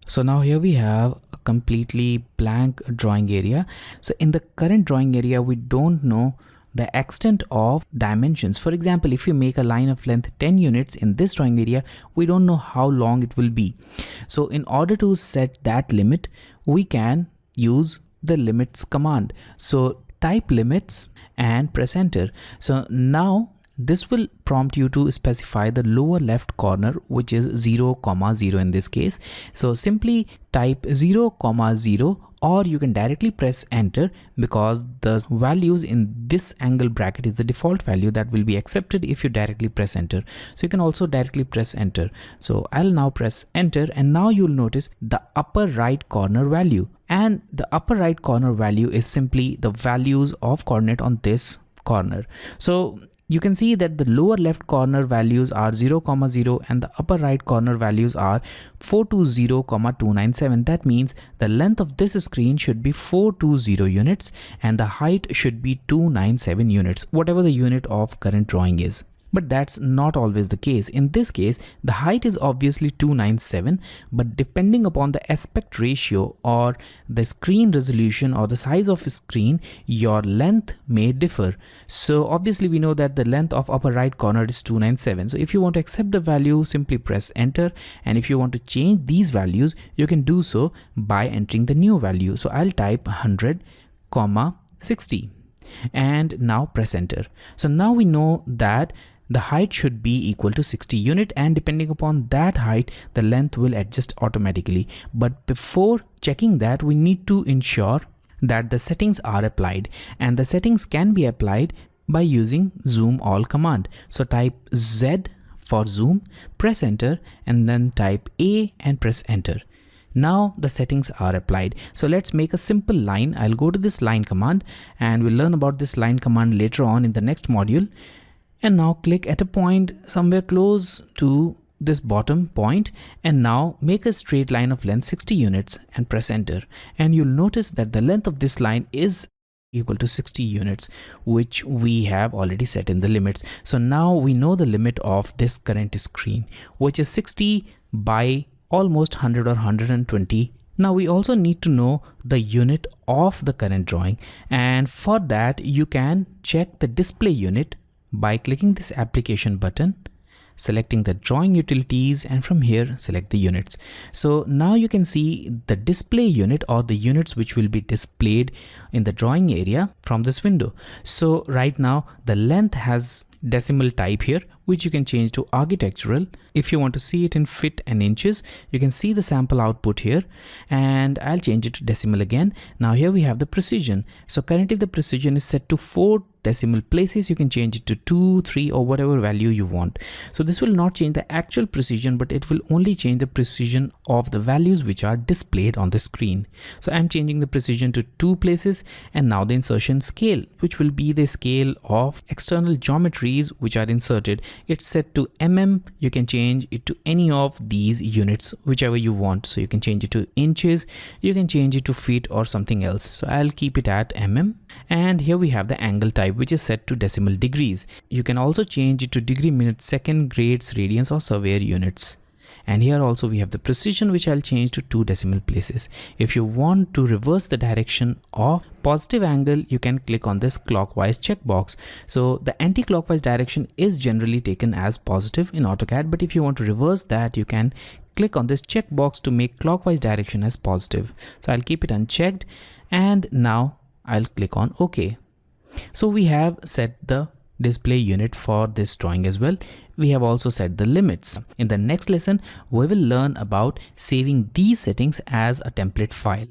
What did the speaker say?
So now here we have a completely blank drawing area. So in the current drawing area, we don't know the extent of dimensions. For example, if you make a line of length 10 units in this drawing area, we don't know how long it will be. So in order to set that limit, we can use the limits command. So type limits and press enter. So now this will prompt you to specify the lower left corner, which is 0, 0 in this case. So simply type 0, 0, or you can directly press enter, because the values in this angle bracket is the default value that will be accepted if you directly press enter. So you can also directly press enter. So I'll now press enter, and now you'll notice the upper right corner value, and the upper right corner value is simply the values of coordinate on this corner. So you can see that the lower left corner values are 0, 0, and the upper right corner values are 420, 297. That means the length of this screen should be 420 units and the height should be 297 units, whatever the unit of current drawing is. But that's not always the case. In this case, the height is obviously 297, but depending upon the aspect ratio or the screen resolution or the size of a screen, your length may differ. So obviously we know that the length of upper right corner is 297. So if you want to accept the value, simply press enter. And if you want to change these values, you can do so by entering the new value. So I'll type 100, 60. And now press enter. So now we know that the height should be equal to 60 unit, and depending upon that height, the length will adjust automatically. But before checking that, we need to ensure that the settings are applied, and the settings can be applied by using zoom all command. So type Z for zoom, press enter, and then type A and press enter. Now the settings are applied. So let's make a simple line. I'll go to this line command, and we'll learn about this line command later on in the next module. And now click at a point somewhere close to this bottom point, and now make a straight line of length 60 units and press enter. And you'll notice that the length of this line is equal to 60 units, which we have already set in the limits. So now we know the limit of this current screen, which is 60 by almost 100 or 120. Now we also need to know the unit of the current drawing, and for that you can check the display unit by clicking this application button, selecting the drawing utilities, and from here select the units. So now you can see the display unit or the units which will be displayed in the drawing area from this window. So right now the length has decimal type here, which you can change to architectural. If you want to see it in feet and inches, you can see the sample output here, and I'll change it to decimal again. Now here we have the precision. So currently the precision is set to 4 decimal places. You can change it to 2, 3, or whatever value you want. So this will not change the actual precision, but it will only change the precision of the values which are displayed on the screen. So I'm changing the precision to 2 places, and now the insertion scale, which will be the scale of external geometries which are inserted. It's set to mm. You can change it to any of these units, whichever you want. So you can change it to inches, you can change it to feet or something else. So I'll keep it at mm. And here we have the angle type, which is set to decimal degrees. You can also change it to degree, minute, second, grades, radians, or surveyor units. And here also we have the precision, which I'll change to 2 decimal places. If you want to reverse the direction of positive angle, you can click on this clockwise checkbox. So the anti-clockwise direction is generally taken as positive in AutoCAD, but if you want to reverse that, you can click on this checkbox to make clockwise direction as positive. So I'll keep it unchecked, and now I'll click on OK. So we have set the display unit for this drawing as well. We have also set the limits. In the next lesson, we will learn about saving these settings as a template file.